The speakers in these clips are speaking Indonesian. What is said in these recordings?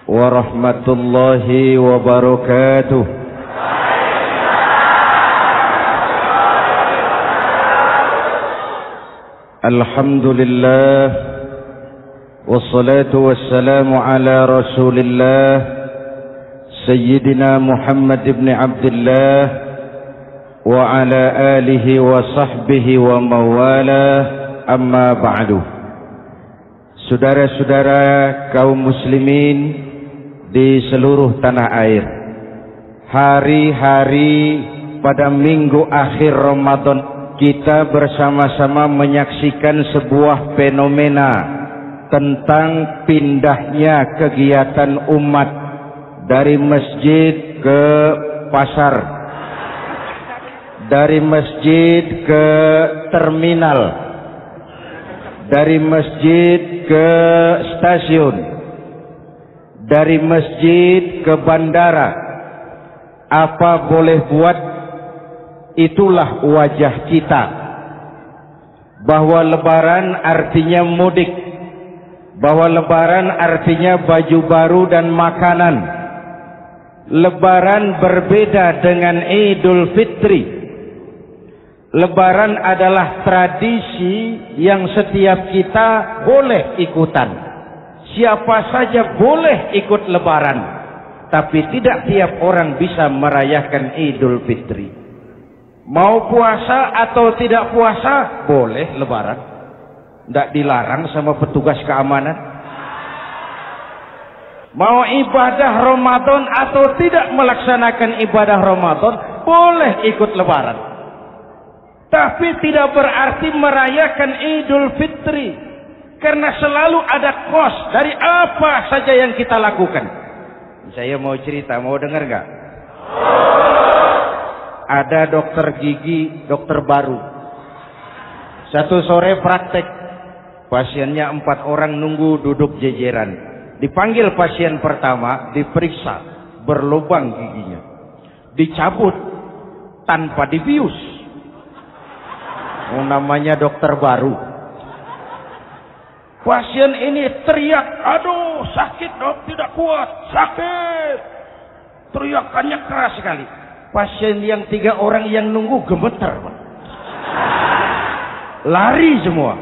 warahmatullahi wabarakatuh. Alhamdulillah wassalatu wassalamu ala Rasulillah Sayyidina Muhammad ibn Abdullah wa ala alihi wa sahbihi wa mawala, amma ba'du. Saudara-saudara kaum muslimin di seluruh tanah air, hari-hari pada minggu akhir Ramadan kita bersama-sama menyaksikan sebuah fenomena tentang pindahnya kegiatan umat dari masjid ke pasar, dari masjid ke terminal, dari masjid ke stasiun, dari masjid ke bandara. Apa boleh buat, itulah wajah kita. Bahwa lebaran artinya mudik, bahwa lebaran artinya baju baru dan makanan. Lebaran berbeda dengan Idul Fitri. Lebaran adalah tradisi yang setiap kita boleh ikutan. Siapa saja boleh ikut lebaran, tapi tidak tiap orang bisa merayakan Idul Fitri. Mau puasa atau tidak puasa, boleh lebaran. Tidak dilarang sama petugas keamanan. Mau ibadah Ramadan atau tidak melaksanakan ibadah Ramadan, boleh ikut lebaran. Tapi tidak berarti merayakan Idul Fitri. Karena selalu ada kos dari apa saja yang kita lakukan. Saya mau cerita, mau dengar nggak? Ada dokter gigi, dokter baru. Satu sore praktek, pasiennya 4 orang nunggu duduk jejeran. Dipanggil pasien pertama, diperiksa, berlubang giginya, dicabut tanpa dibius. Namanya dokter baru. Pasien ini teriak, aduh sakit dok, tidak kuat, sakit. Teriakannya keras sekali. Pasien yang 3 orang yang nunggu gemeter, lari semua.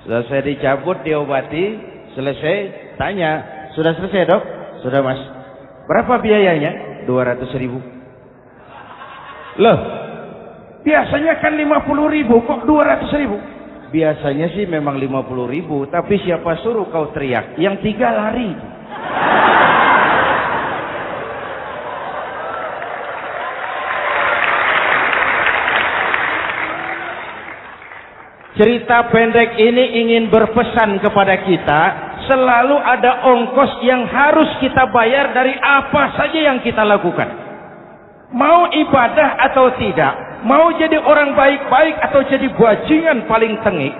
Selesai dicabut, diobati, selesai, tanya, sudah selesai dok? Sudah mas. Berapa biayanya? 200.000. Loh, biasanya kan 50.000, kok 200.000? Biasanya sih memang 50.000, tapi siapa suruh kau teriak? Yang 3 lari. Cerita pendek ini ingin berpesan kepada kita, selalu ada ongkos yang harus kita bayar dari apa saja yang kita lakukan. Mau ibadah atau tidak, mau jadi orang baik-baik atau jadi bajingan paling tengik,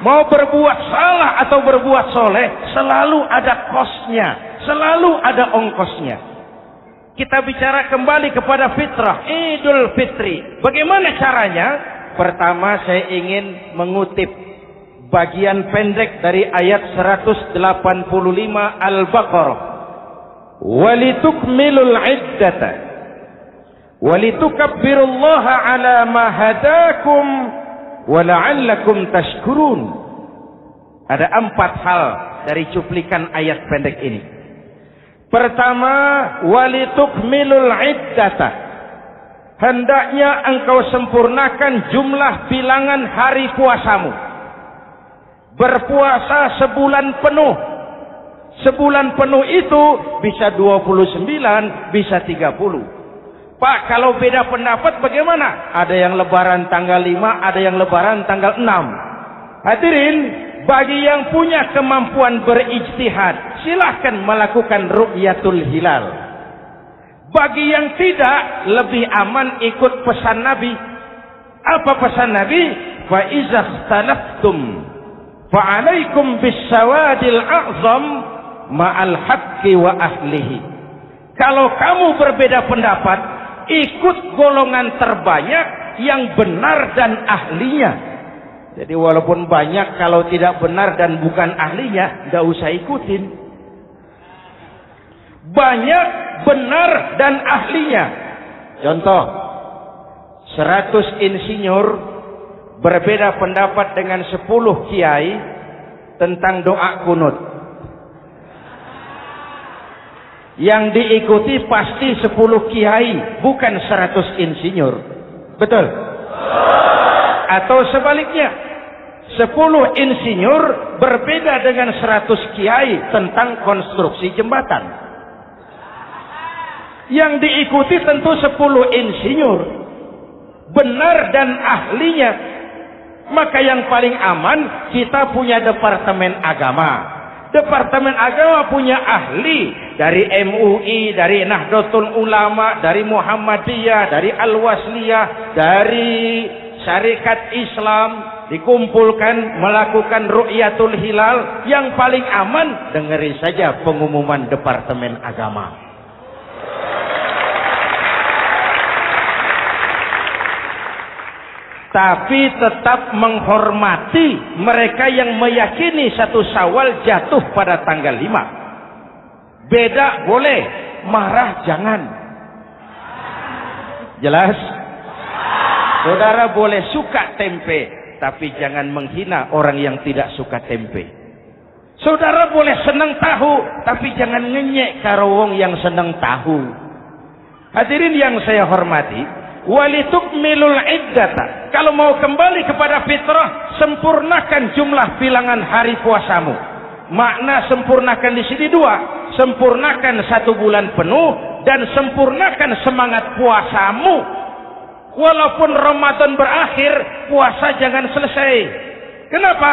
mau berbuat salah atau berbuat soleh, selalu ada kosnya, selalu ada ongkosnya. Kita bicara kembali kepada fitrah, Idul Fitri. Bagaimana caranya? Pertama saya ingin mengutip bagian pendek dari ayat 185 Al-Baqarah. Walitukmilul iddata walitukabbirullaha ala ma hadakum wala'allakum tashkurun. Ada 4 hal dari cuplikan ayat pendek ini. Pertama, walitukmilul iddata. Hendaknya engkau sempurnakan jumlah bilangan hari puasamu. Berpuasa sebulan penuh. Sebulan penuh itu bisa 29, bisa 30. Pak, kalau beda pendapat bagaimana? Ada yang lebaran tanggal 5, ada yang lebaran tanggal 6. Hadirin, bagi yang punya kemampuan berijtihad, silahkan melakukan ru'yatul hilal. Bagi yang tidak, lebih aman ikut pesan Nabi. Apa pesan Nabi? Fa iza ikhtalaftum fa alaikum bisawadil a'zam ma'al haqqi wa ahlihi. Kalau kamu berbeda pendapat, ikut golongan terbanyak yang benar dan ahlinya. Jadi walaupun banyak, kalau tidak benar dan bukan ahlinya, nggak usah ikutin. Banyak benar dan ahlinya. Contoh, 100 insinyur berbeda pendapat dengan 10 kiai tentang doa kunut. Yang diikuti pasti 10 kiai, bukan 100 insinyur. Betul? Atau sebaliknya, 10 insinyur berbeda dengan 100 kiai tentang konstruksi jembatan. Yang diikuti tentu 10 insinyur, benar dan ahlinya. Maka yang paling aman, kita punya Departemen Agama. Departemen Agama punya ahli dari MUI, dari Nahdlatul Ulama, dari Muhammadiyah, dari Al-Wasliyah, dari Syarikat Islam, dikumpulkan melakukan ru'yatul hilal. Yang paling aman, dengerin saja pengumuman Departemen Agama. Tapi tetap menghormati mereka yang meyakini 1 Syawal jatuh pada tanggal 5. Beda boleh, marah jangan. Jelas? Saudara boleh suka tempe, tapi jangan menghina orang yang tidak suka tempe. Saudara boleh senang tahu, tapi jangan ngenyek karo wong yang senang tahu. Hadirin yang saya hormati, walitukmilul iddata. Kalau mau kembali kepada fitrah, sempurnakan jumlah bilangan hari puasamu. Makna sempurnakan di sini 2. Sempurnakan 1 bulan penuh dan sempurnakan semangat puasamu. Walaupun Ramadan berakhir, puasa jangan selesai. Kenapa?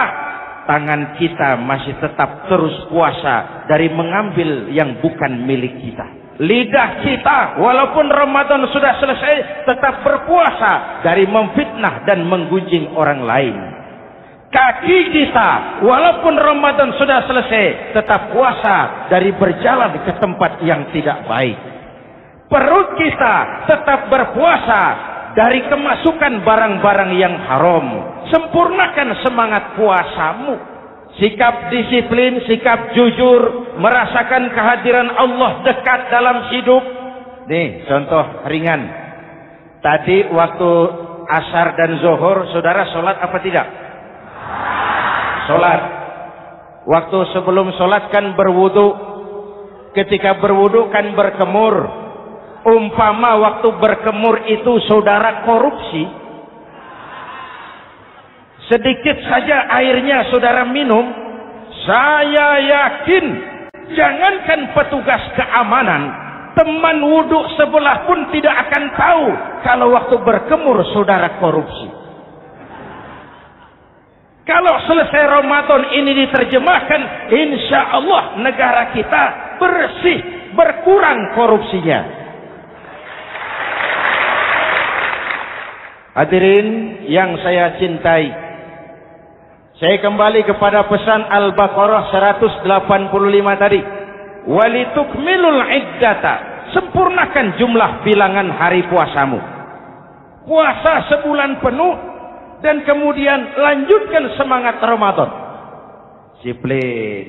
Tangan kita masih tetap terus puasa dari mengambil yang bukan milik kita. Lidah kita walaupun Ramadan sudah selesai tetap berpuasa dari memfitnah dan menggunjing orang lain. Kaki kita walaupun Ramadan sudah selesai tetap puasa dari berjalan ke tempat yang tidak baik. Perut kita tetap berpuasa dari kemasukan barang-barang yang haram. Sempurnakan semangat puasamu. Sikap disiplin, sikap jujur, merasakan kehadiran Allah dekat dalam hidup. Nih, contoh ringan. Tadi waktu asar dan zuhur, saudara sholat apa tidak? Sholat. Waktu sebelum sholat kan berwudu. Ketika berwudu kan berkemur. Umpama waktu berkemur itu saudara korupsi, sedikit saja airnya saudara minum, saya yakin jangankan petugas keamanan, teman wudhu sebelah pun tidak akan tahu kalau waktu berkemur saudara korupsi. Kalau selesai Ramadan ini diterjemahkan, insya Allah negara kita bersih, berkurang korupsinya. Hadirin yang saya cintai, saya kembali kepada pesan Al-Baqarah 185 tadi. Walitukmilul iddata. Sempurnakan jumlah bilangan hari puasamu. Puasa sebulan penuh dan kemudian lanjutkan semangat Ramadan. Disiplin,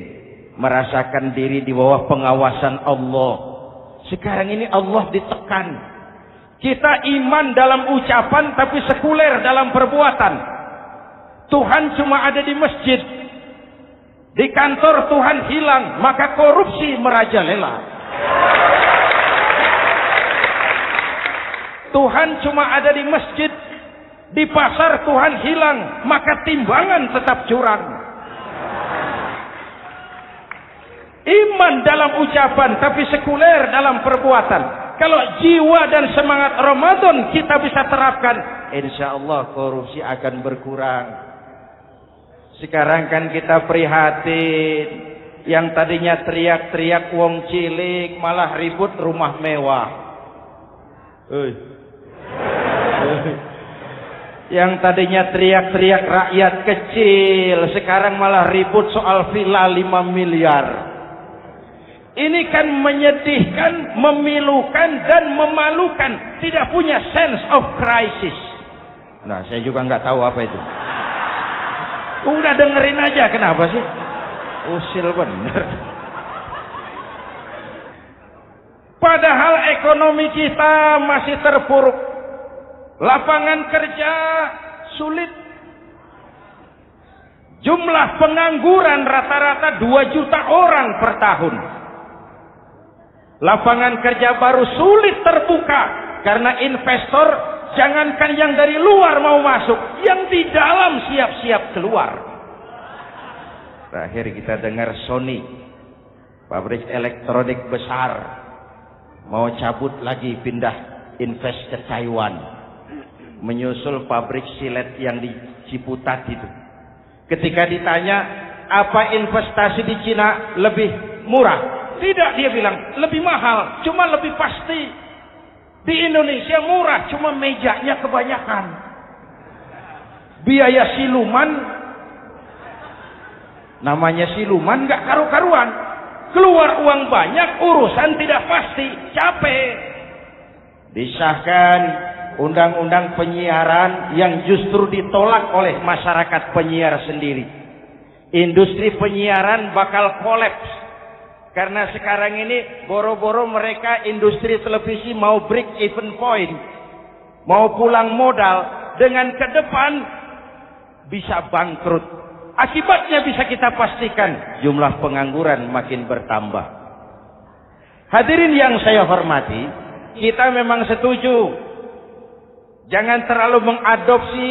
merasakan diri di bawah pengawasan Allah. Sekarang ini Allah ditekan. Kita iman dalam ucapan tapi sekuler dalam perbuatan. Tuhan cuma ada di masjid. Di kantor Tuhan hilang, maka korupsi merajalela. Tuhan cuma ada di masjid. Di pasar Tuhan hilang, maka timbangan tetap curang. Iman dalam ucapan tapi sekuler dalam perbuatan. Kalau jiwa dan semangat Ramadan kita bisa terapkan, insya Allah korupsi akan berkurang. Sekarang kan kita prihatin, yang tadinya teriak-teriak wong cilik malah ribut rumah mewah. Yang tadinya teriak-teriak rakyat kecil, sekarang malah ribut soal villa 5 miliar. Ini kan menyedihkan, memilukan dan memalukan. Tidak punya sense of crisis. Nah, saya juga nggak tahu apa itu. Udah dengerin aja, kenapa sih? Usil bener. Padahal ekonomi kita masih terpuruk. Lapangan kerja sulit. Jumlah pengangguran rata-rata 2 juta orang per tahun. Lapangan kerja baru sulit terbuka karena investor jangankan yang dari luar mau masuk, yang di dalam siap-siap keluar. Terakhir kita dengar Sony, pabrik elektronik besar, mau cabut lagi pindah invest ke Taiwan, menyusul pabrik silet yang di Ciputat itu. Ketika ditanya apa investasi di Cina lebih murah, tidak, dia bilang lebih mahal, cuma lebih pasti. Di Indonesia murah, cuma mejanya kebanyakan. Biaya siluman, namanya siluman nggak karu-karuan. Keluar uang banyak, urusan tidak pasti, capek. Disahkan undang-undang penyiaran yang justru ditolak oleh masyarakat penyiar sendiri. Industri penyiaran bakal kolaps. Karena sekarang ini boro-boro mereka industri televisi mau break even point, mau pulang modal, dengan ke depan bisa bangkrut. Akibatnya bisa kita pastikan jumlah pengangguran makin bertambah. Hadirin yang saya hormati, kita memang setuju jangan terlalu mengadopsi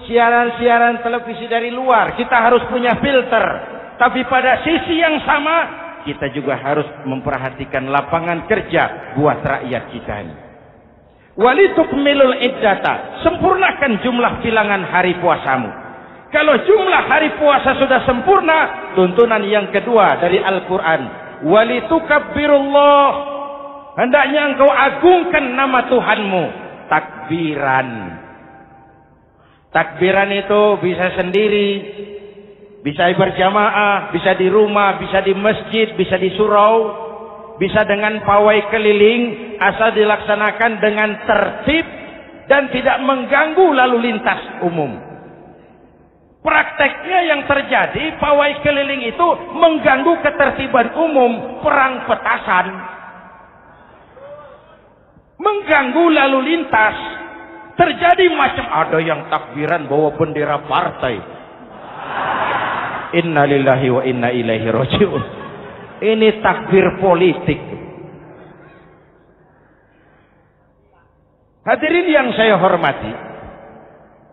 siaran-siaran televisi dari luar. Kita harus punya filter. Tapi pada sisi yang sama, kita juga harus memperhatikan lapangan kerja buat rakyat kita ini. Walitukmilul iddata, sempurnakan jumlah bilangan hari puasamu. Kalau jumlah hari puasa sudah sempurna, tuntunan yang kedua dari Al-Quran, walitukabbirullah, hendaknya engkau agungkan nama Tuhanmu. Takbiran. Takbiran itu bisa sendiri, bisa berjamaah, bisa di rumah, bisa di masjid, bisa di surau, bisa dengan pawai keliling, asal dilaksanakan dengan tertib dan tidak mengganggu lalu lintas umum. Prakteknya yang terjadi, pawai keliling itu mengganggu ketertiban umum, perang petasan, mengganggu lalu lintas. Terjadi macam ada yang takbiran bawa bendera partai. Inna lillahi wa inna ilaihi raji'un. Ini takbir politik. Hadirin yang saya hormati,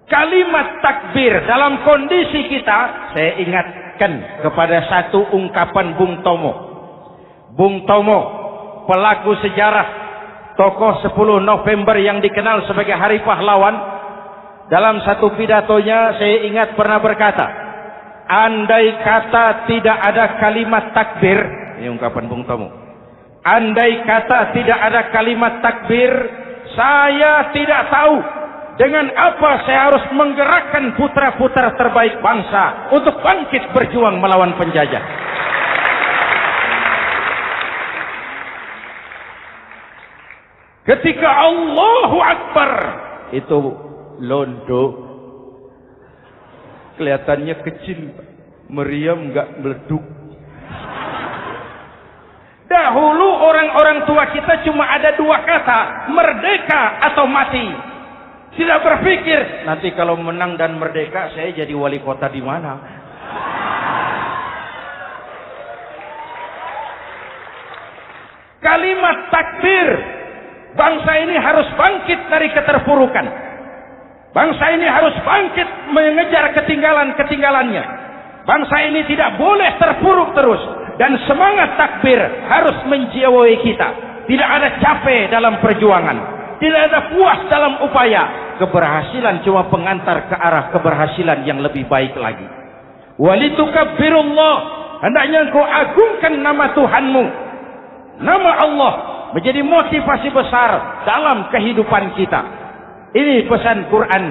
kalimat takbir dalam kondisi kita, saya ingatkan kepada satu ungkapan Bung Tomo. Bung Tomo, pelaku sejarah, tokoh 10 November yang dikenal sebagai Hari Pahlawan, dalam satu pidatonya saya ingat pernah berkata, andai kata tidak ada kalimat takbir, ini ungkapan Bung Tomo, andai kata tidak ada kalimat takbir, saya tidak tahu dengan apa saya harus menggerakkan putra-putra terbaik bangsa untuk bangkit berjuang melawan penjajah. Ketika Allahu Akbar itu londo, kelihatannya kecil, meriam nggak meleduk. Dahulu orang-orang tua kita cuma ada 2 kata, merdeka atau mati. Tidak berpikir nanti kalau menang dan merdeka saya jadi wali kota di mana. Kalimat takbir, bangsa ini harus bangkit dari keterpurukan. Bangsa ini harus bangkit mengejar ketinggalan-ketinggalannya. Bangsa ini tidak boleh terpuruk terus. Dan semangat takbir harus menjiwai kita. Tidak ada capek dalam perjuangan. Tidak ada puas dalam upaya. Keberhasilan cuma pengantar ke arah keberhasilan yang lebih baik lagi. Walitukabbirullah, hendaknya engkau agungkan nama Tuhanmu. Nama Allah menjadi motivasi besar dalam kehidupan kita. Ini pesan Quran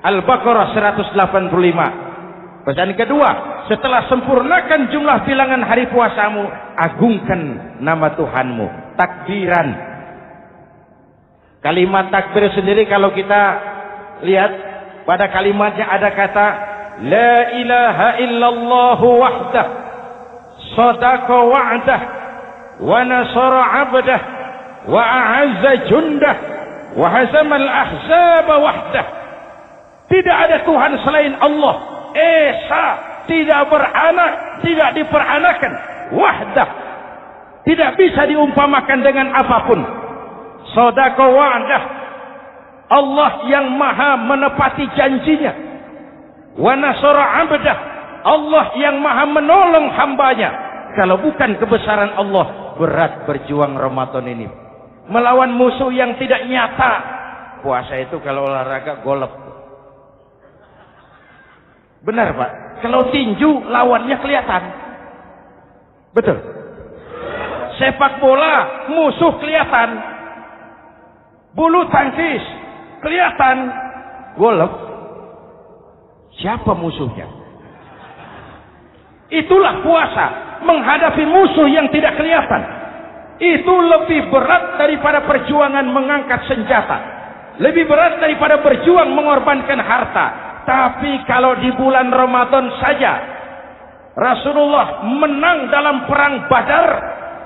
Al-Baqarah 185. Pesan kedua, setelah sempurnakan jumlah bilangan hari puasamu, agungkan nama Tuhanmu. Takbiran. Kalimat takbir sendiri kalau kita lihat pada kalimatnya ada kata la ilaha illallah wahdah sadaqa wa'dah wa nasara 'abdah wa a'azza jundah wa hazamal ahzaba wahdah. Tidak ada Tuhan selain Allah, esa, tidak beranak, tidak diperanakan, wahdah, tidak bisa diumpamakan dengan apapun. Sadaqa wa'dah, Allah yang maha menepati janjinya. Wa nasara 'abdah, Allah yang maha menolong hambanya. Kalau bukan kebesaran Allah, berat berjuang Ramadan ini melawan musuh yang tidak nyata. Puasa itu kalau olahraga golep. Benar Pak, kalau tinju lawannya kelihatan. Betul. Sepak bola musuh kelihatan. Bulu tangkis kelihatan. Golf siapa musuhnya? Itulah puasa, menghadapi musuh yang tidak kelihatan. Itu lebih berat daripada perjuangan mengangkat senjata, lebih berat daripada berjuang mengorbankan harta. Tapi kalau di bulan Ramadan saja Rasulullah menang dalam perang Badar,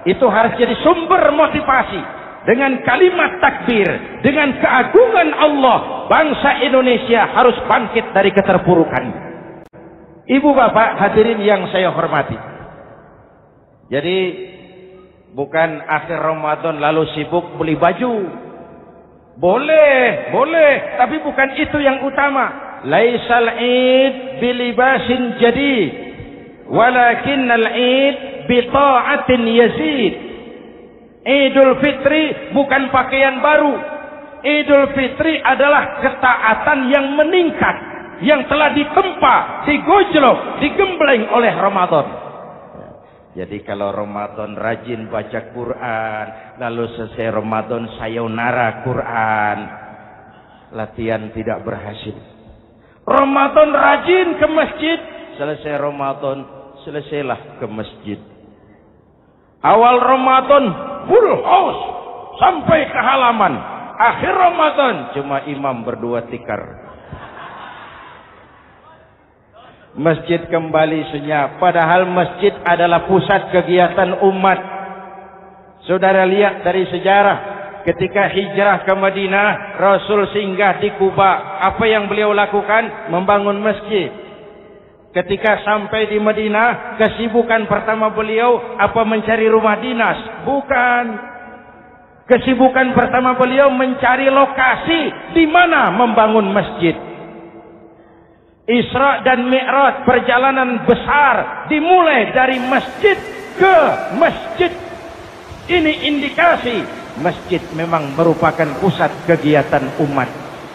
itu harus jadi sumber motivasi. Dengan kalimat takbir, dengan keagungan Allah, bangsa Indonesia harus bangkit dari keterpurukan. Ibu bapak hadirin yang saya hormati, jadi bukan akhir Ramadan lalu sibuk beli baju. Boleh, tapi bukan itu yang utama. Laisal id bilibasin jadid, walakinnal id bita'atin yazid. Idul Fitri bukan pakaian baru. Idul Fitri adalah ketaatan yang meningkat, yang telah ditempa, digojlok, digembleng oleh Ramadan. Jadi kalau Ramadan rajin baca Quran, lalu selesai Ramadan sayonara Quran, latihan tidak berhasil. Ramadan rajin ke masjid, selesai Ramadan selesailah ke masjid. Awal Ramadan full house sampai ke halaman, akhir Ramadan cuma imam berdua tikar. Masjid kembali senyap, padahal masjid adalah pusat kegiatan umat. Saudara lihat dari sejarah, ketika hijrah ke Madinah, Rasul singgah di Kuba. Apa yang beliau lakukan? Membangun masjid. Ketika sampai di Madinah, kesibukan pertama beliau apa? Mencari rumah dinas? Bukan. Kesibukan pertama beliau mencari lokasi di mana membangun masjid. Isra dan Mi'raj, perjalanan besar dimulai dari masjid ke masjid. Ini indikasi masjid memang merupakan pusat kegiatan umat.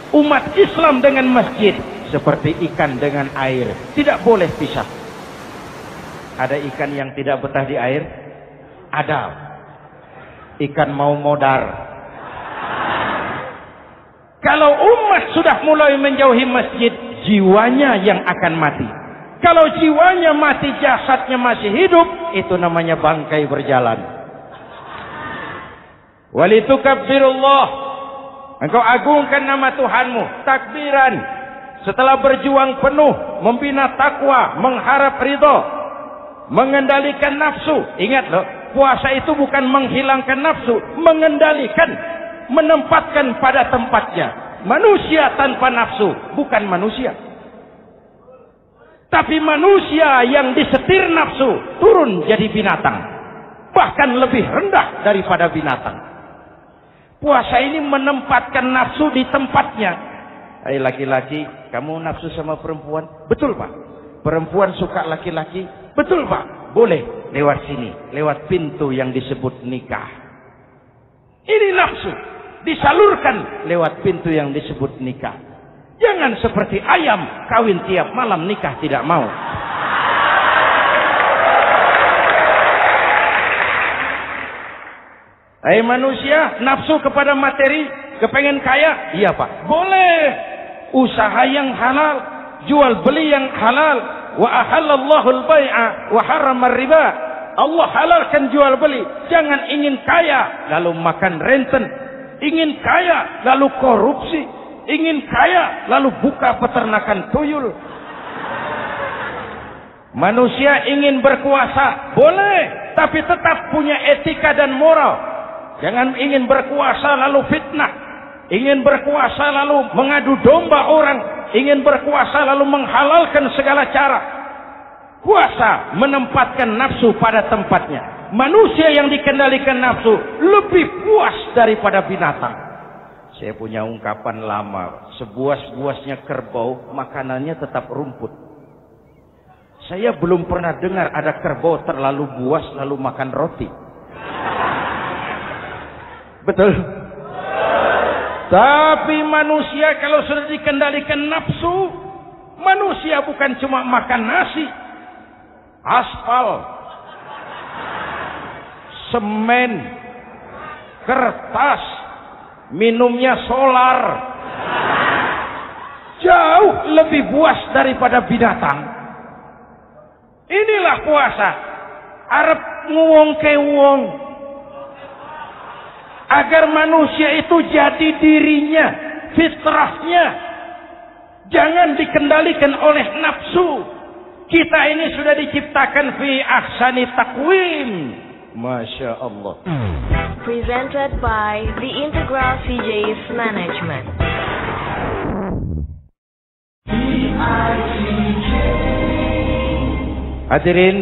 Umat Islam dengan masjid seperti ikan dengan air, tidak boleh pisah. Ada ikan yang tidak betah di air? Ada. Ikan mau modar. Kalau umat sudah mulai menjauhi masjid, jiwanya yang akan mati. Kalau jiwanya mati, jasadnya masih hidup, itu namanya bangkai berjalan. Walitukabbirullah, engkau agungkan nama Tuhanmu, takbiran. Setelah berjuang penuh, membina takwa, mengharap ridho, mengendalikan nafsu. Ingat loh, puasa itu bukan menghilangkan nafsu, mengendalikan, menempatkan pada tempatnya. Manusia tanpa nafsu bukan manusia, tapi manusia yang disetir nafsu turun jadi binatang, bahkan lebih rendah daripada binatang. Puasa ini menempatkan nafsu di tempatnya. Hai laki-laki, kamu nafsu sama perempuan? Betul Pak. Perempuan suka laki-laki? Betul Pak. Boleh lewat sini, lewat pintu yang disebut nikah. Ini nafsu disalurkan lewat pintu yang disebut nikah. Jangan seperti ayam kawin tiap malam, nikah tidak mau. Hai manusia, nafsu kepada materi, kepengen kaya? Iya Pak. Boleh. Usaha yang halal, jual beli yang halal. Wa ahallallahu al-bai'a wa harrama riba. Allah halalkan jual beli. Jangan ingin kaya lalu makan renten. Ingin kaya lalu korupsi, ingin kaya lalu buka peternakan tuyul. Manusia ingin berkuasa, boleh, tapi tetap punya etika dan moral. Jangan ingin berkuasa lalu fitnah, ingin berkuasa lalu mengadu domba orang, ingin berkuasa lalu menghalalkan segala cara. Kuasa menempatkan nafsu pada tempatnya. Manusia yang dikendalikan nafsu lebih puas daripada binatang. Saya punya ungkapan lama, sebuas-buasnya kerbau, makanannya tetap rumput. Saya belum pernah dengar ada kerbau terlalu buas lalu makan roti. Betul? Tapi manusia kalau sudah dikendalikan nafsu, manusia bukan cuma makan nasi, aspal, semen, kertas, minumnya solar, jauh lebih puas daripada binatang. Inilah puasa. Arep nguwong ke wong, agar manusia itu jadi dirinya, fitrahnya, jangan dikendalikan oleh nafsu. Kita ini sudah diciptakan fi ahsani taqwim. Masya Allah. Presented by The Integral CJ's Management. Hadirin,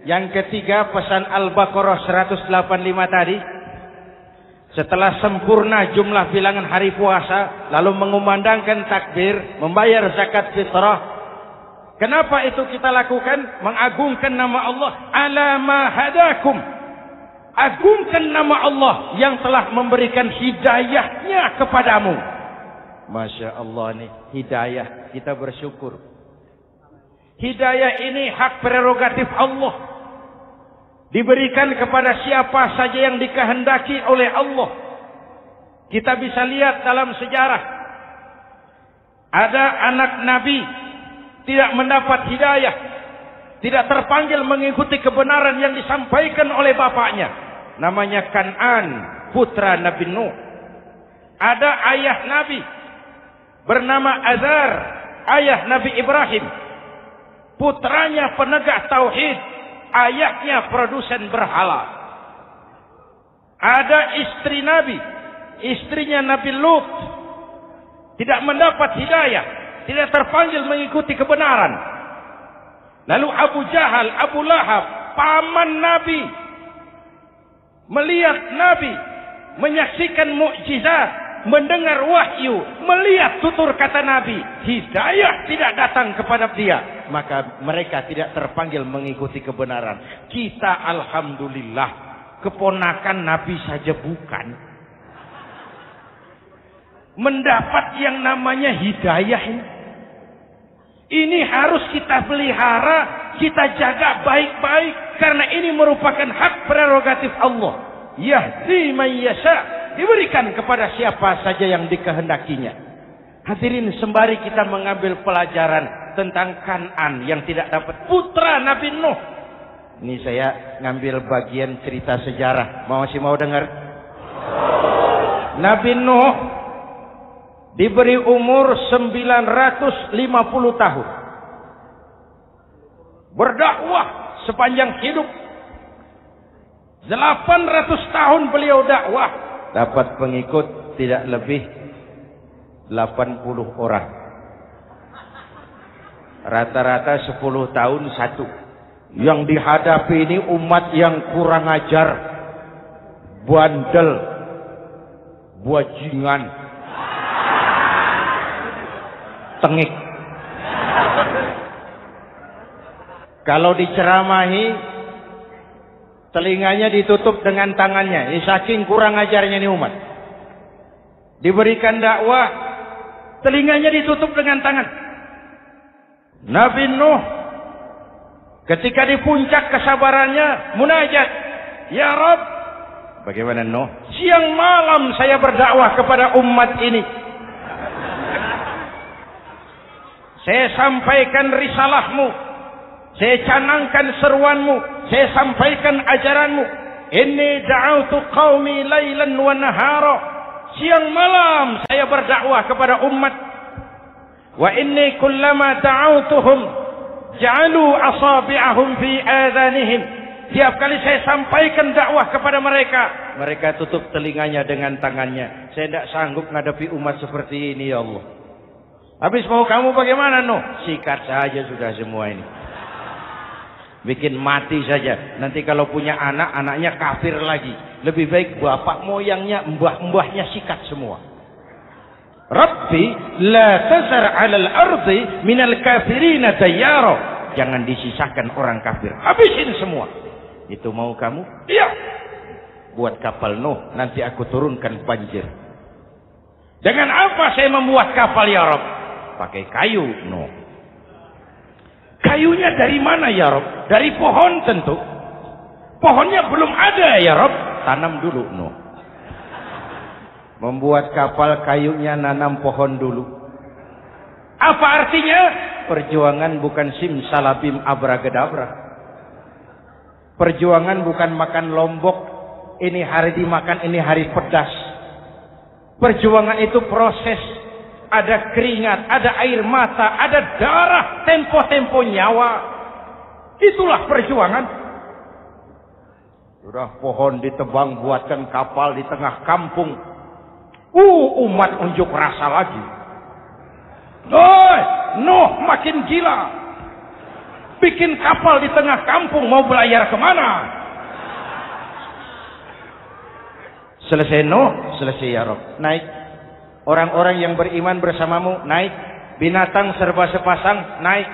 yang ketiga pesan Al-Baqarah 185 tadi. Setelah sempurna jumlah bilangan hari puasa, lalu mengumandangkan takbir, membayar zakat fitrah. Kenapa itu kita lakukan? Mengagungkan nama Allah. Ala ma hadakum. Agungkan nama Allah yang telah memberikan hidayahnya kepadamu. Masya Allah nih, hidayah. Kita bersyukur. Hidayah ini hak prerogatif Allah. Diberikan kepada siapa saja yang dikehendaki oleh Allah. Kita bisa lihat dalam sejarah. Ada anak Nabi tidak mendapat hidayah, tidak terpanggil mengikuti kebenaran yang disampaikan oleh bapaknya. Namanya Kan'an, putra Nabi Nuh. Ada ayah Nabi bernama Azar, ayah Nabi Ibrahim. Putranya penegak tauhid, ayahnya produsen berhala. Ada istri Nabi, istrinya Nabi Lut, tidak mendapat hidayah, tidak terpanggil mengikuti kebenaran. Lalu Abu Jahal, Abu Lahab, paman Nabi, melihat Nabi, menyaksikan mukjizat, mendengar wahyu, melihat tutur kata Nabi, hidayah tidak datang kepada dia, maka mereka tidak terpanggil mengikuti kebenaran. Kita alhamdulillah keponakan Nabi saja bukan, mendapat yang namanya hidayah ini. Ini harus kita pelihara, kita jaga baik-baik, karena ini merupakan hak prerogatif Allah. Yahdi man yasha, diberikan kepada siapa saja yang dikehendakinya. Hadirin, sembari kita mengambil pelajaran tentang Kan'an yang tidak dapat, putra Nabi Nuh. Ini saya ngambil bagian cerita sejarah. Masih mau dengar? Nabi Nuh diberi umur 950 tahun. Berdakwah sepanjang hidup. 800 tahun beliau dakwah. Dapat pengikut tidak lebih 80 orang. Rata-rata 10 tahun satu. Yang dihadapi ini umat yang kurang ajar, bandel, bajingan, tengik. Kalau diceramahi, telinganya ditutup dengan tangannya. Ini saking kurang ajarnya ini umat. Diberikan dakwah, telinganya ditutup dengan tangan. Nabi Nuh ketika di puncak kesabarannya munajat, ya Rabb, bagaimana Nuh? Siang malam saya berdakwah kepada umat ini. Saya sampaikan risalahmu, saya canangkan seruanmu, saya sampaikan ajaranmu. Inni da'autu qaumi lailan wa nahara. Siang malam saya berdakwah kepada umat. Wa inni kullama da'autuhum Ja'alu asabi'ahum fi adhanihim. Tiap kali saya sampaikan dakwah kepada mereka, mereka tutup telinganya dengan tangannya. Saya tidak sanggup menghadapi umat seperti ini, ya Allah. Habis mau kamu bagaimana, no? Sikat saja sudah semua ini. Bikin mati saja. Nanti kalau punya anak, anaknya kafir lagi. Lebih baik bapak moyangnya, mbah-mbahnya sikat semua. Rabbi la tazar 'alal ardi minal kafirina dayyara. Jangan disisakan orang kafir. Habisin semua. Itu mau kamu? Iya. Buat kapal Nuh, nanti aku turunkan banjir. Dengan apa saya membuat kapal, ya Rabb? Pakai kayu, Nuh. Kayunya dari mana, ya Rabb? Dari pohon tentu. Pohonnya belum ada, ya Rabb. Tanam dulu, Nuh. Membuat kapal, kayunya nanam pohon dulu. Apa artinya? Perjuangan bukan simsalabim abracadabra. Perjuangan bukan makan lombok, ini hari dimakan, ini hari pedas. Perjuangan itu proses. Ada keringat, ada air mata, ada darah, tempo-tempo nyawa. Itulah perjuangan. Sudah pohon ditebang, buatkan kapal di tengah kampung. Umat unjuk rasa lagi. Nuh makin gila. Bikin kapal di tengah kampung, mau belayar kemana? Selesai Nuh, selesai ya Rabb. Naik. Orang-orang yang beriman bersamamu, naik. Binatang serba sepasang, naik.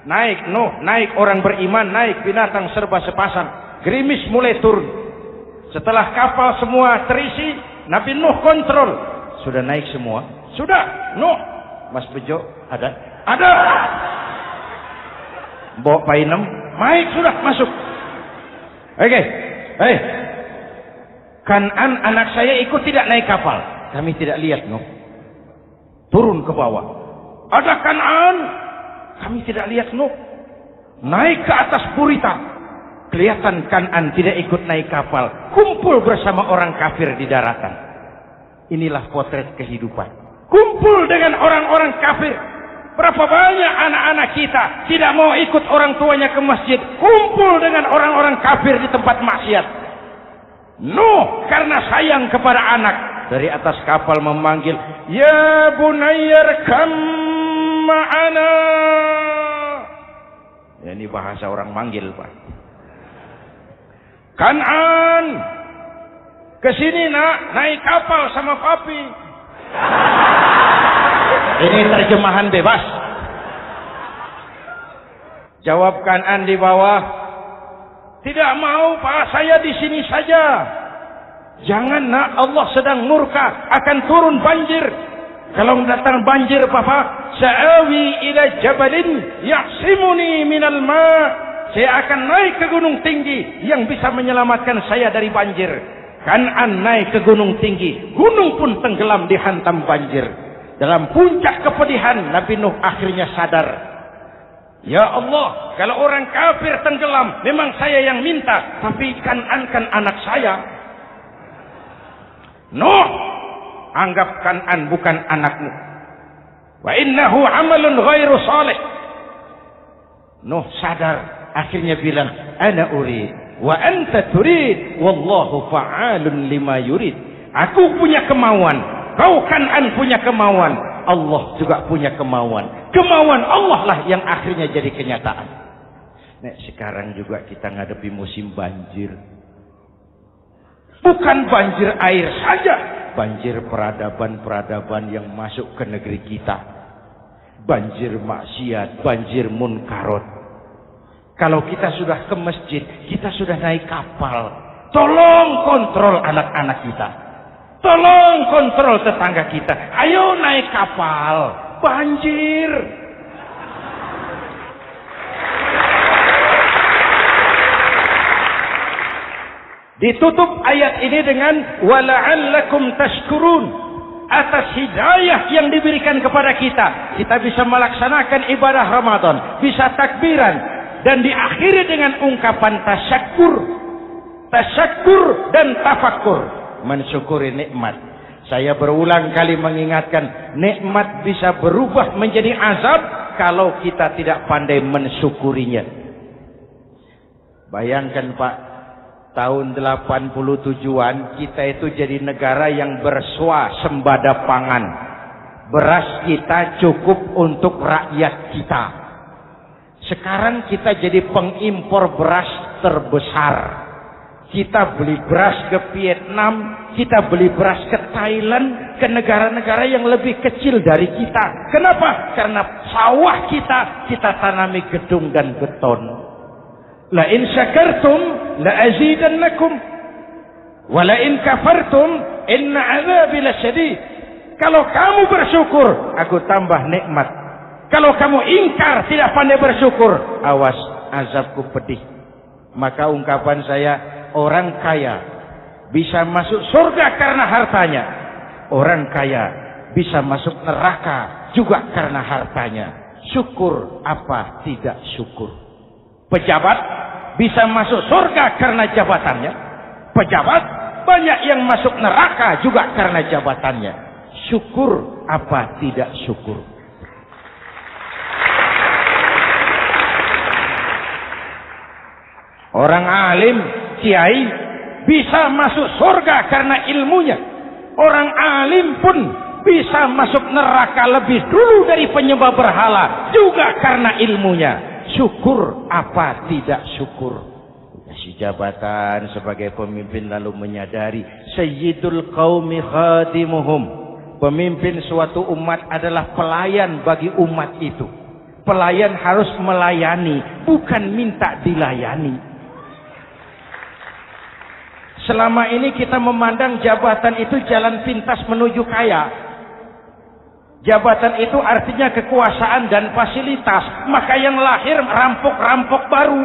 Naik Nuh, naik orang beriman, naik. Binatang serba sepasang. Gerimis mulai turun. Setelah kapal semua terisi, Nabi Nuh kontrol. Sudah naik semua? Sudah. Nuh. Mas Bejo, ada? Ada. Bawa painem, naik sudah masuk. Oke, Kan'an anak saya ikut tidak naik kapal. Kami tidak lihat, Nuh. Turun ke bawah. Ada Kan'an. Kami tidak lihat, Nuh. Naik ke atas Burita. Kelihatan Kan'an tidak ikut naik kapal. Kumpul bersama orang kafir di daratan. Inilah potret kehidupan. Kumpul dengan orang-orang kafir. Berapa banyak anak-anak kita tidak mau ikut orang tuanya ke masjid. Kumpul dengan orang-orang kafir di tempat maksiat. Nuh karena sayang kepada anak. Dari atas kapal memanggil. Ya bunayyarkam ma'ana. Ya, ini bahasa orang manggil, Pak. Kan'an. Kesini nak. Naik kapal sama papi. Ini terjemahan bebas. Jawab Kan'an di bawah. Tidak mau, Pak, saya di sini saja. Jangan nak, Allah sedang murka, akan turun banjir. Kalau datang banjir, Papa, sa'awi ila jabalin ya'simuni minal ma'. Saya akan naik ke gunung tinggi yang bisa menyelamatkan saya dari banjir. Kan'an naik ke gunung tinggi, gunung pun tenggelam dihantam banjir. Dalam puncak kepedihan, Nabi Nuh akhirnya sadar. Ya Allah, kalau orang kafir tenggelam, memang saya yang minta. Tapi Kan'an kan anak saya. Nuh, anggap Kan'an bukan anakmu. Wa innahu amalun ghairu salih. Nuh sadar, akhirnya bilang, ana urid, wa anta turid, wallahu fa'alun lima yurid. Aku punya kemauan. Kau Kan'an punya kemauan, Allah juga punya kemauan. Kemauan Allah lah yang akhirnya jadi kenyataan. Nah, sekarang juga kita ngadepi musim banjir. Bukan banjir air saja, banjir peradaban-peradaban yang masuk ke negeri kita. Banjir maksiat, banjir munkarot. Kalau kita sudah ke masjid, kita sudah naik kapal. Tolong kontrol anak-anak kita. Tolong kontrol tetangga kita. Ayo naik kapal. Banjir. Ditutup ayat ini dengan wala'allakum tashkurun. Atas hidayah yang diberikan kepada kita, kita bisa melaksanakan ibadah Ramadan, bisa takbiran, dan diakhiri dengan ungkapan tasyakkur. Tasyakkur dan tafakkur. Mensyukuri nikmat. Saya berulang kali mengingatkan, nikmat bisa berubah menjadi azab kalau kita tidak pandai mensyukurinya. Bayangkan Pak, tahun 87-an kita itu jadi negara yang berswasembada pangan. Beras kita cukup untuk rakyat kita. Sekarang kita jadi pengimpor beras terbesar. Kita beli beras ke Vietnam, kita beli beras ke Thailand, ke negara-negara yang lebih kecil dari kita. Kenapa? Karena sawah kita tanami gedung dan beton. La in syakartum la azidannakum wa la in kafartum inna 'adzabi lasyadid. Kalau kamu bersyukur, aku tambah nikmat. Kalau kamu ingkar, tidak pandai bersyukur, awas, azabku pedih. Maka ungkapan saya, orang kaya bisa masuk surga karena hartanya. Orang kaya bisa masuk neraka juga karena hartanya. Syukur apa tidak syukur? Pejabat bisa masuk surga karena jabatannya. Pejabat banyak yang masuk neraka juga karena jabatannya. Syukur apa tidak syukur? Orang alim, kiai bisa masuk surga karena ilmunya. Orang alim pun bisa masuk neraka lebih dulu dari penyembah berhala juga karena ilmunya. Syukur apa tidak syukur? Kasih jabatan sebagai pemimpin lalu menyadari sayyidul qaumi khadimuhum. Pemimpin suatu umat adalah pelayan bagi umat itu. Pelayan harus melayani, bukan minta dilayani. Selama ini kita memandang jabatan itu jalan pintas menuju kaya. Jabatan itu artinya kekuasaan dan fasilitas. Maka yang lahir rampok-rampok baru.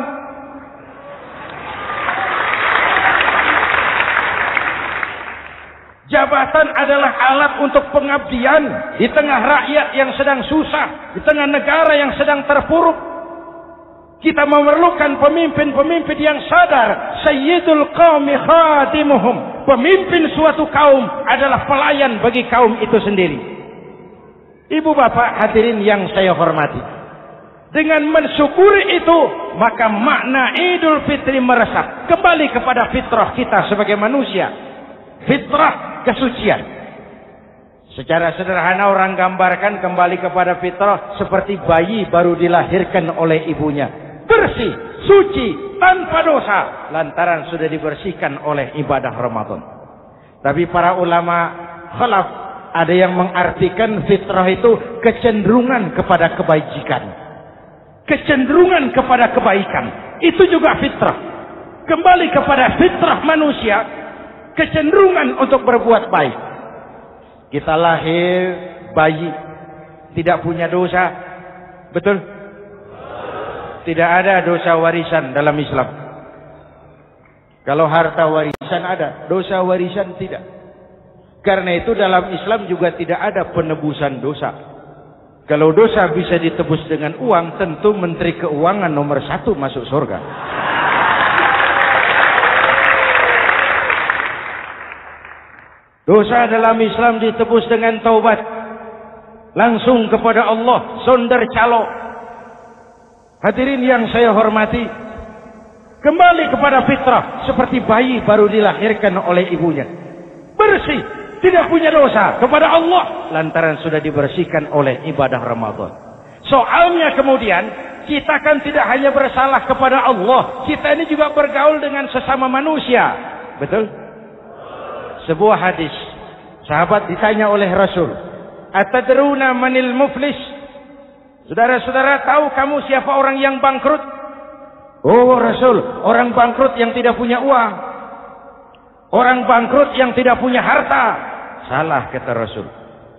Jabatan adalah alat untuk pengabdian di tengah rakyat yang sedang susah, di tengah negara yang sedang terpuruk. Kita memerlukan pemimpin-pemimpin yang sadar sayyidul qaumi khadimuhum. Pemimpin suatu kaum adalah pelayan bagi kaum itu sendiri. Ibu bapak hadirin yang saya hormati, dengan mensyukuri itu maka makna Idul Fitri meresap kembali kepada fitrah kita sebagai manusia. Fitrah kesucian. Secara sederhana orang gambarkan kembali kepada fitrah seperti bayi baru dilahirkan oleh ibunya. Bersih, suci, tanpa dosa, lantaran sudah dibersihkan oleh ibadah Ramadan. Tapi para ulama khalaf ada yang mengartikan fitrah itu kecenderungan kepada kebajikan. Kecenderungan kepada kebaikan, itu juga fitrah. Kembali kepada fitrah manusia, kecenderungan untuk berbuat baik. Kita lahir bayi, tidak punya dosa, betul? Tidak ada dosa warisan dalam Islam. Kalau harta warisan ada, dosa warisan tidak. Karena itu dalam Islam juga tidak ada penebusan dosa. Kalau dosa bisa ditebus dengan uang, tentu Menteri Keuangan nomor 1 masuk surga. Dosa dalam Islam ditebus dengan taubat. Langsung kepada Allah, sonder calo. Hadirin yang saya hormati, kembali kepada fitrah seperti bayi baru dilahirkan oleh ibunya. Bersih, tidak punya dosa kepada Allah lantaran sudah dibersihkan oleh ibadah Ramadan. Soalnya kemudian kita kan tidak hanya bersalah kepada Allah, kita ini juga bergaul dengan sesama manusia. Betul? Sebuah hadis, sahabat ditanya oleh Rasul, "Atadruna manil muflis?" Saudara-saudara, tahu kamu siapa orang yang bangkrut? Oh Rasul, orang bangkrut yang tidak punya uang. Orang bangkrut yang tidak punya harta. Salah kata Rasul.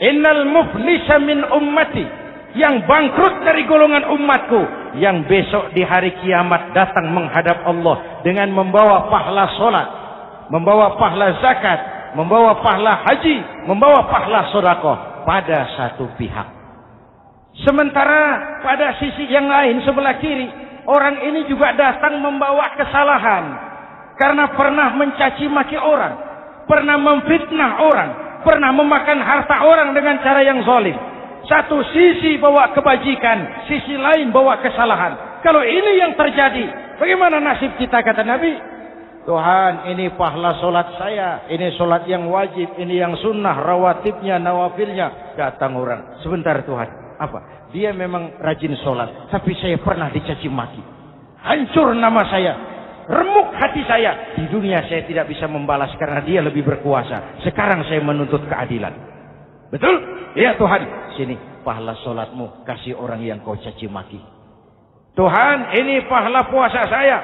Innal muflisa min ummati. Yang bangkrut dari golongan umatku, yang besok di hari kiamat datang menghadap Allah dengan membawa pahala solat, membawa pahala zakat, membawa pahala haji, membawa pahala sedekah pada satu pihak. Sementara pada sisi yang lain sebelah kiri, orang ini juga datang membawa kesalahan karena pernah mencaci maki orang, pernah memfitnah orang, pernah memakan harta orang dengan cara yang zalim. Satu sisi bawa kebajikan, sisi lain bawa kesalahan. Kalau ini yang terjadi, bagaimana nasib kita, kata Nabi? Tuhan, ini pahala solat saya, ini solat yang wajib, ini yang sunnah, rawatibnya, nawafilnya. Datang orang, sebentar Tuhan, apa? Dia memang rajin solat, tapi saya pernah dicaci maki. Hancur nama saya, remuk hati saya. Di dunia saya tidak bisa membalas karena dia lebih berkuasa. Sekarang saya menuntut keadilan. Betul? Ya Tuhan, sini pahala solatmu, kasih orang yang kau caci maki. Tuhan, ini pahala puasa saya,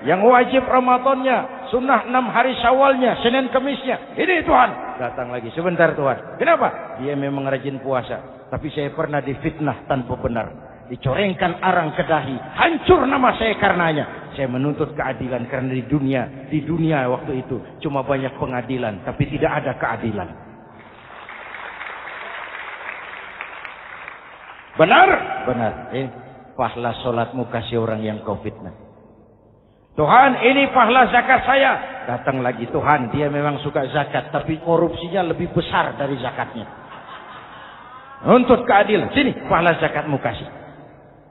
yang wajib Ramadannya, sunnah 6 hari Syawalnya, Senin Kemisnya. Ini Tuhan. Datang lagi, sebentar Tuhan. Kenapa? Dia memang rajin puasa, tapi saya pernah difitnah tanpa benar, dicorengkan arang ke dahi, hancur nama saya karenanya. Saya menuntut keadilan karena di dunia waktu itu cuma banyak pengadilan, tapi tidak ada keadilan. Benar? Benar. Pahala solatmu kasih orang yang kau fitnah. Tuhan, ini pahala zakat saya. Datang lagi, Tuhan, dia memang suka zakat, tapi korupsinya lebih besar dari zakatnya. Untuk keadilan, sini pahala zakatmu kasih.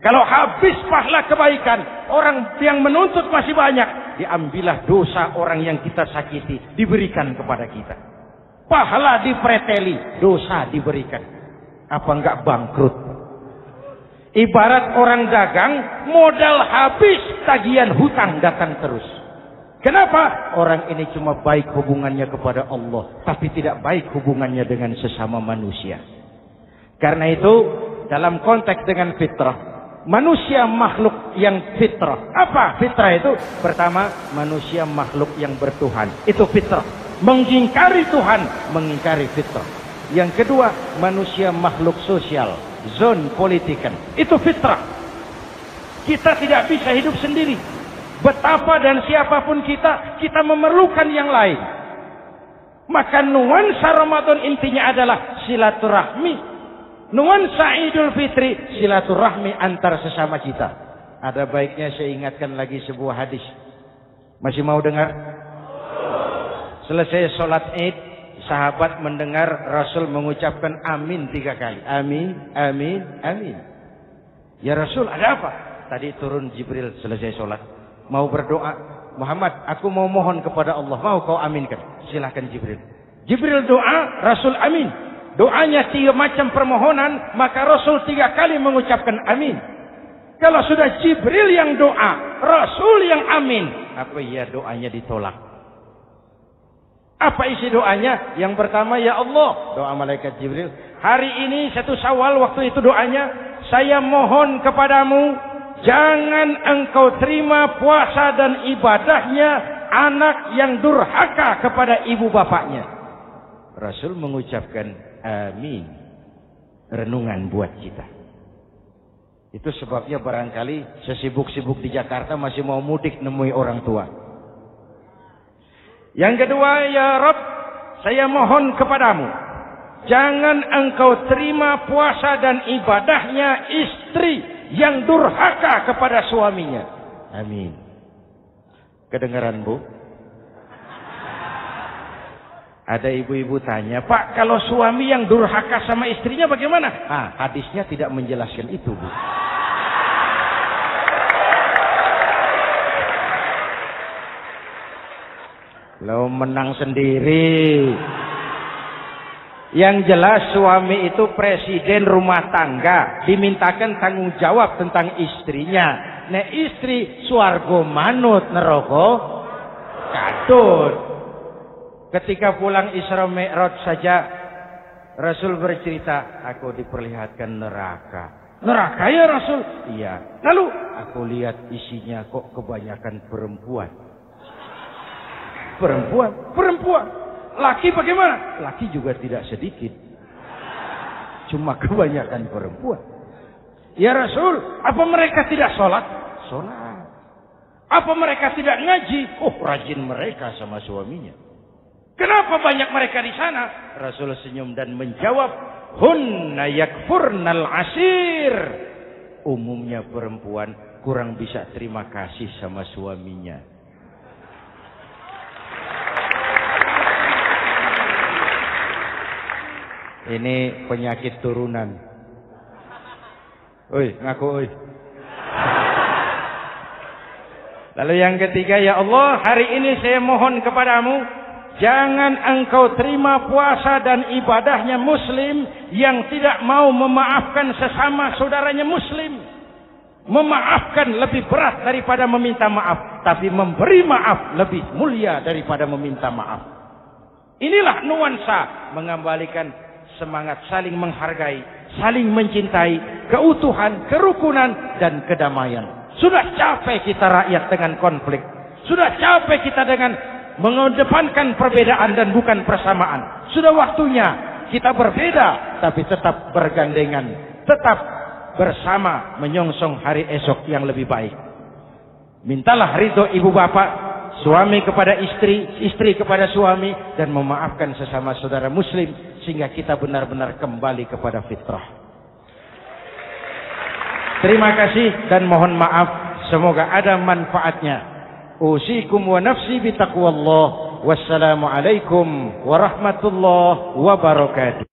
Kalau habis pahala kebaikan, orang yang menuntut masih banyak, diambillah dosa orang yang kita sakiti, diberikan kepada kita. Pahala dipreteli, dosa diberikan. Apa enggak bangkrut? Ibarat orang dagang, modal habis, tagihan hutang datang terus. Kenapa? Orang ini cuma baik hubungannya kepada Allah, tapi tidak baik hubungannya dengan sesama manusia. Karena itu, dalam konteks dengan fitrah, manusia makhluk yang fitrah. Apa fitrah itu? Pertama, manusia makhluk yang bertuhan. Itu fitrah. Mengingkari Tuhan, mengingkari fitrah. Yang kedua, manusia makhluk sosial, zon politikan. Itu fitrah. Kita tidak bisa hidup sendiri. Betapa dan siapapun kita memerlukan yang lain. Maka nuansa Ramadan intinya adalah silaturahmi. Nuansa Idul Fitri, silaturahmi antar sesama kita. Ada baiknya saya ingatkan lagi sebuah hadis. Masih mau dengar? Selesai sholat Id, sahabat mendengar Rasul mengucapkan amin 3 kali. Amin, amin, amin. Ya Rasul, ada apa? Tadi turun Jibril selesai sholat. Mau berdoa. Muhammad, aku mau mohon kepada Allah. Mau kau aminkan? Silahkan Jibril. Jibril doa, Rasul amin. Doanya 3 macam permohonan, maka Rasul 3 kali mengucapkan amin. Kalau sudah Jibril yang doa, Rasul yang amin, apa ya doanya ditolak? Apa isi doanya? Yang pertama, ya Allah, doa malaikat Jibril. Hari ini 1 Syawal, waktu itu doanya, saya mohon kepadamu, jangan engkau terima puasa dan ibadahnya anak yang durhaka kepada ibu bapaknya. Rasul mengucapkan amin. Renungan buat kita. Itu sebabnya barangkali sesibuk-sibuk di Jakarta masih mau mudik nemui orang tua. Yang kedua, ya Rabb, saya mohon kepadamu, jangan engkau terima puasa dan ibadahnya istri yang durhaka kepada suaminya. Amin. Kedengaran, Bu? Ada ibu-ibu tanya, Pak, kalau suami yang durhaka sama istrinya bagaimana? Hadisnya tidak menjelaskan itu, Bu. Lo menang sendiri. Yang jelas suami itu presiden rumah tangga, dimintakan tanggung jawab tentang istrinya. Nek istri swarga manut neraka katut. Ketika pulang Isra Mi'raj saja Rasul bercerita, aku diperlihatkan neraka. Neraka ya Rasul? Iya. Lalu aku lihat isinya kok kebanyakan perempuan. Perempuan. Laki bagaimana? Laki juga tidak sedikit. Cuma kebanyakan perempuan. Ya Rasul, apa mereka tidak sholat? Sholat. Apa mereka tidak ngaji? Rajin mereka sama suaminya. Kenapa banyak mereka di sana? Rasul senyum dan menjawab, hunna yakfurnal ashir. Umumnya perempuan kurang bisa terima kasih sama suaminya. Ini penyakit turunan. Oi, ngaku oi. Lalu yang ketiga, ya Allah, hari ini saya mohon kepadamu, jangan engkau terima puasa dan ibadahnya muslim yang tidak mau memaafkan sesama saudaranya muslim. Memaafkan lebih berat daripada meminta maaf, tapi memberi maaf lebih mulia daripada meminta maaf. Inilah nuansa mengembalikan semangat saling menghargai, saling mencintai, keutuhan, kerukunan, dan kedamaian. Sudah capek kita rakyat dengan konflik. Sudah capek kita dengan mengedepankan perbedaan dan bukan persamaan. Sudah waktunya kita berbeda tapi tetap bergandengan, tetap bersama menyongsong hari esok yang lebih baik. Mintalah ridho ibu bapak, suami kepada istri, istri kepada suami, dan memaafkan sesama saudara muslim sehingga kita benar-benar kembali kepada fitrah. Terima kasih dan mohon maaf, semoga ada manfaatnya. Usikum wa nafsi bitaqwallah. Wassalamualaikum warahmatullahi wabarakatuh.